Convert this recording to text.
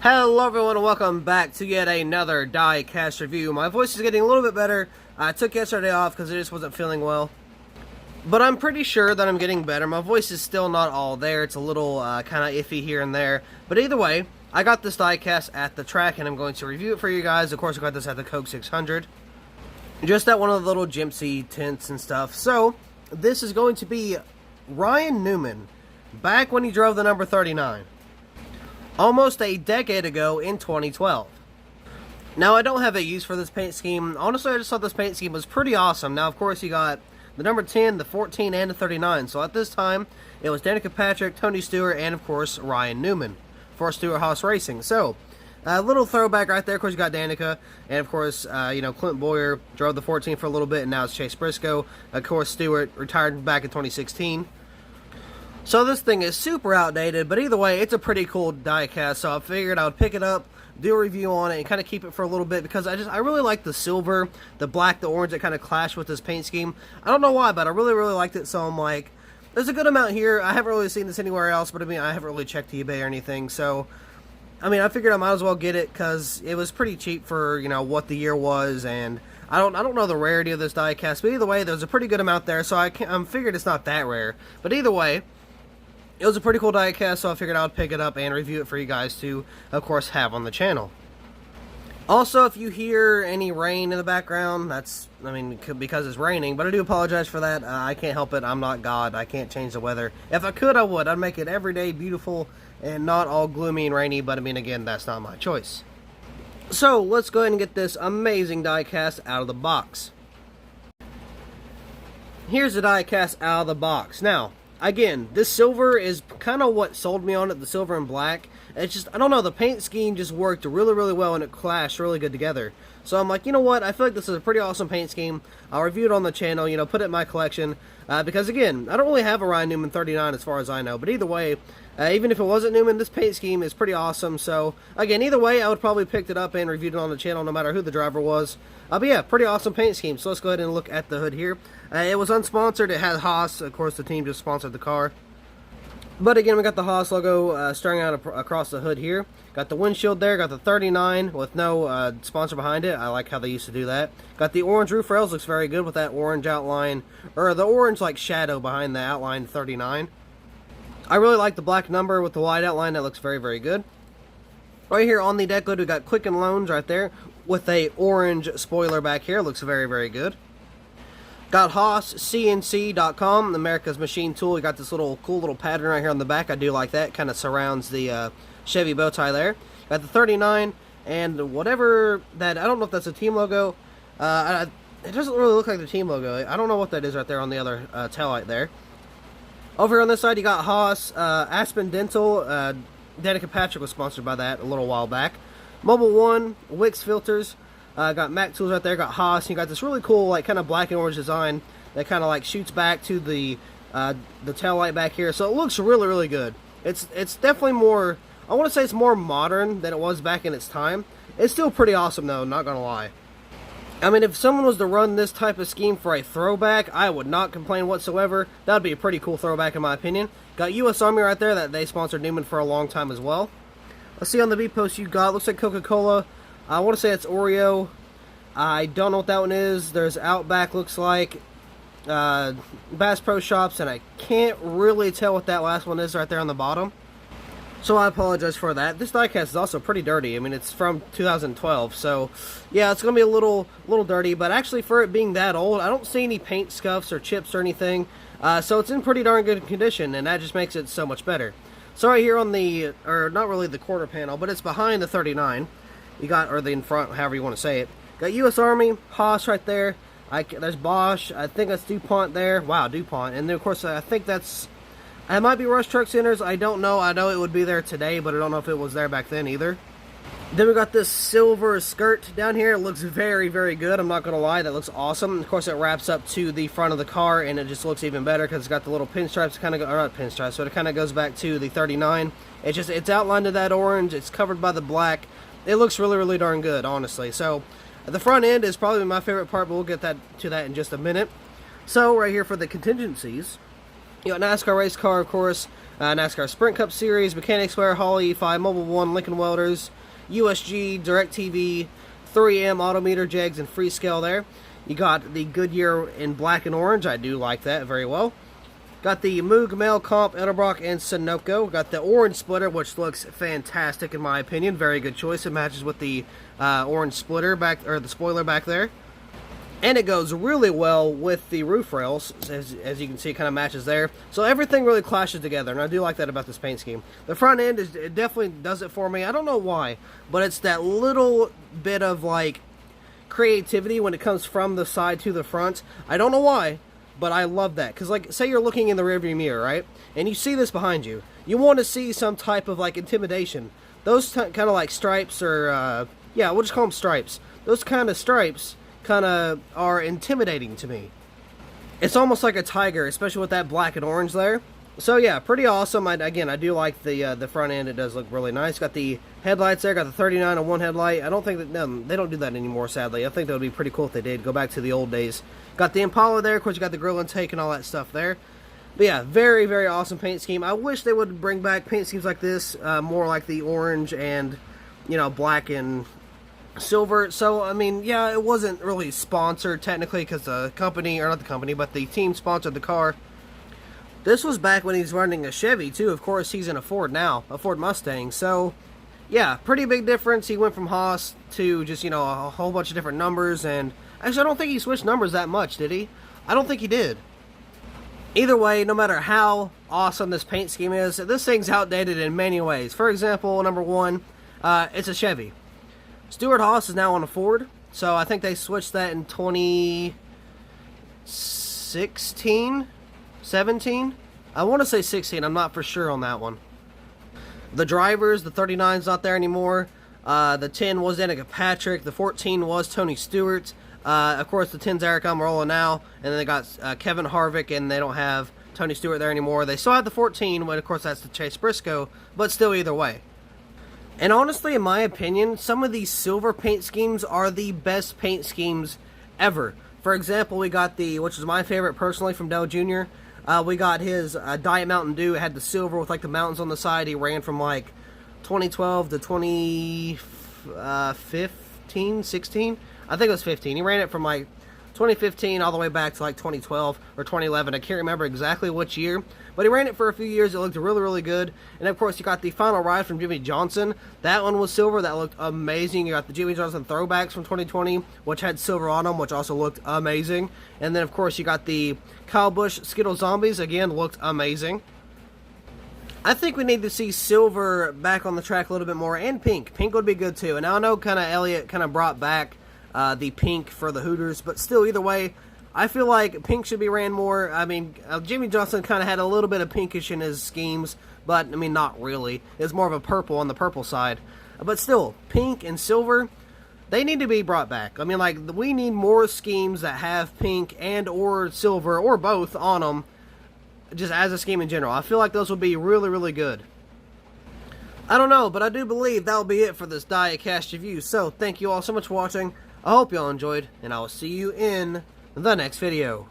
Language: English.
Hello everyone and welcome back to yet another Diecast review. My voice is getting a little bit better. I took yesterday off because I just wasn't feeling well. But I'm pretty sure that I'm getting better. My voice is still not all there. It's a little kind of iffy here and there. But either way, I got this diecast at the track and I'm going to review it for you guys. Of course, I got this at the Coke 600. Just at one of the little gypsy tents and stuff. So, this is going to be Ryan Newman, back when he drove the number 39. Almost a decade ago in 2012. Now, I don't have a use for this paint scheme. Honestly, I just thought this paint scheme was pretty awesome. Now, of course, you got the number 10, the 14, and the 39. So, at this time, it was Danica Patrick, Tony Stewart, and, of course, Ryan Newman for Stewart HAAS Racing. So, a little throwback right there. Of course, you got Danica, and, of course, Clint Boyer drove the 14 for a little bit, and now it's Chase Briscoe. Of course, Stewart retired back in 2016. So this thing is super outdated, but either way, it's a pretty cool diecast, so I figured I would pick it up, do a review on it, and kind of keep it for a little bit, because I really like the silver, the black, the orange that kind of clash with this paint scheme. I don't know why, but I really liked it, so I'm like, there's a good amount here. I haven't really seen this anywhere else, but I mean, I haven't really checked eBay or anything, so, I mean, I figured I might as well get it, because it was pretty cheap for, what the year was, and I don't know the rarity of this diecast, but either way, there's a pretty good amount there, so I figured it's not that rare, but either way, it was a pretty cool diecast, so I figured I would pick it up and review it for you guys to, of course, have on the channel. Also, if you hear any rain in the background, that's, because it's raining, but I do apologize for that. I can't help it. I'm not God. I can't change the weather. If I could, I would. I'd make it every day beautiful and not all gloomy and rainy, but again, that's not my choice. So, let's go ahead and get this amazing diecast out of the box. Here's the diecast out of the box. Now, again, this silver is kind of what sold me on it, the silver and black. It's just, I don't know, the paint scheme just worked really well and it clashed really good together. So I'm like, you know what, I feel like this is a pretty awesome paint scheme. I'll review it on the channel, put it in my collection. Because again, I don't really have a Ryan Newman 39 as far as I know. But either way, even if it wasn't Newman, this paint scheme is pretty awesome. So, again, either way, I would probably picked it up and reviewed it on the channel no matter who the driver was. But yeah, pretty awesome paint scheme. So let's go ahead and look at the hood here. It was unsponsored. It had HAAS. Of course, the team just sponsored the car. But again, we got the HAAS logo strung out across the hood here. Got the windshield there. Got the 39 with no sponsor behind it. I like how they used to do that. Got the orange roof rails. Looks very good with that orange outline, or the orange like shadow behind the outline 39. I really like the black number with the white outline. That looks very good. Right here on the deck lid, we got Quicken Loans right there with a orange spoiler back here. Looks very good. Got HAASCNC.com, America's Machine Tool. You got this cool little pattern right here on the back. I do like that. Kind of surrounds the Chevy bow tie there. Got the 39 and whatever that, I don't know if that's a team logo. It doesn't really look like the team logo. I don't know what that is right there on the other taillight there. Over here on this side, you got HAAS, Aspen Dental. Danica Patrick was sponsored by that a little while back. Mobile One, Wix Filters. Got Mac Tools right there. Got HAAS. You got this really cool, like, kind of black and orange design that kind of like shoots back to the tail light back here. So it looks really good. It's definitely more, I want to say it's more modern than it was back in its time. It's still pretty awesome though, not gonna lie. If someone was to run this type of scheme for a throwback, I would not complain whatsoever. That would be a pretty cool throwback in my opinion. Got US Army right there, that they sponsored Newman for a long time as well. Let's see on the B post you got, looks like Coca-Cola. I want to say it's Oreo. I don't know what that one is. There's Outback, looks like. Bass Pro Shops, and I can't really tell what that last one is right there on the bottom. So I apologize for that. This diecast is also pretty dirty. It's from 2012, so yeah, it's going to be a little dirty, but actually for it being that old, I don't see any paint scuffs or chips or anything, so it's in pretty darn good condition, and that just makes it so much better. So right here on the, or not really the quarter panel, but it's behind the 39, you got, or the in front, however you want to say it, got US Army, HAAS right there, there's Bosch, I think that's DuPont there, wow, DuPont, and then of course I think that's, it might be Rush Truck Centers, I don't know. I know it would be there today, but I don't know if it was there back then either. Then we got this silver skirt down here. It looks very good. I'm not going to lie, that looks awesome. Of course, it wraps up to the front of the car, and it just looks even better because it's got the little pinstripes, kind of, or not pinstripes, but it kind of goes back to the 39. It's outlined to that orange. It's covered by the black. It looks really darn good, honestly. So, the front end is probably my favorite part, but we'll get to that in just a minute. So, right here for the contingencies, You got NASCAR race car, of course, NASCAR Sprint Cup Series, Mechanics Wear, Hall E5, Mobile One, Lincoln Welders, USG, DirecTV, 3M, Autometer, Jegs, and Freescale there. You got the Goodyear in black and orange. I do like that very well. Got the Moog, Mel, Comp, Edelbrock, and Sunoco. Got the orange splitter, which looks fantastic in my opinion. Very good choice. It matches with the orange splitter back, or the spoiler back there. And it goes really well with the roof rails, as you can see, it kind of matches there. So everything really clashes together, and I do like that about this paint scheme. The front end, it definitely does it for me. I don't know why, but it's that little bit of, like, creativity when it comes from the side to the front. I don't know why, but I love that. Because, like, say you're looking in the rearview mirror, right? And you see this behind you. You want to see some type of, like, intimidation. Those kind of, like, stripes, or, yeah, we'll just call them stripes. Those kind of stripes kind of are intimidating to me. It's almost like a tiger, especially with that black and orange there. So yeah, pretty awesome. Again, I do like the front end. It does look really nice. Got the headlights there. Got the 39 on one headlight. I don't think that they don't do that anymore, sadly. I think that would be pretty cool if they did. Go back to the old days. Got the Impala there. Of course, you got the grill intake and all that stuff there. But yeah, very, very awesome paint scheme. I wish they would bring back paint schemes like this, more like the orange and, you know, black and silver. So, I mean, yeah, it wasn't really sponsored technically because the company, or not the company, but the team sponsored the car. This was back when he's running a Chevy, too. Of course, he's in a Ford now, a Ford Mustang. So, yeah, pretty big difference. He went from HAAS to just, you know, a whole bunch of different numbers. And actually, I don't think he switched numbers that much, did he? I don't think he did. Either way, no matter how awesome this paint scheme is, this thing's outdated in many ways. For example, number one, it's a Chevy. Stuart Haas is now on a Ford, so I think they switched that in 2016, 17? I want to say 16, I'm not for sure on that one. The drivers, the 39's not there anymore. The 10 was Danica Patrick, the 14 was Tony Stewart. Of course, the 10's Eric Almirola now, and then they got Kevin Harvick, and they don't have Tony Stewart there anymore. They still have the 14, but of course that's the Chase Briscoe, but still either way. And honestly, in my opinion, some of these silver paint schemes are the best paint schemes ever. For example, we got the, which is my favorite personally, from Dale Jr., we got his Diet Mountain Dew. It had the silver with like the mountains on the side. He ran from like 2012 to 2015, 16? I think it was 15. He ran it from like 2015 all the way back to like 2012 or 2011. I can't remember exactly which year, but he ran it for a few years. It looked really, really good. And of course, you got the Final Ride from Jimmy Johnson. That one was silver. That looked amazing. You got the Jimmy Johnson throwbacks from 2020, which had silver on them, which also looked amazing. And then, of course, you got the Kyle Busch Skittle Zombies. Again, looked amazing. I think we need to see silver back on the track a little bit more, and pink. Pink would be good too. And I know kind of Elliott kind of brought back the pink for the Hooters, but still, either way, I feel like pink should be ran more. I mean, Jimmy Johnson kind of had a little bit of pinkish in his schemes, but, I mean, not really. It's more of a purple on the purple side. But still, pink and silver, they need to be brought back. I mean, like, we need more schemes that have pink and or silver, or both, on them, just as a scheme in general. I feel like those would be really, really good. I don't know, but I do believe that'll be it for this Diecast review. So, thank you all so much for watching. I hope y'all enjoyed, and I will see you in the next video.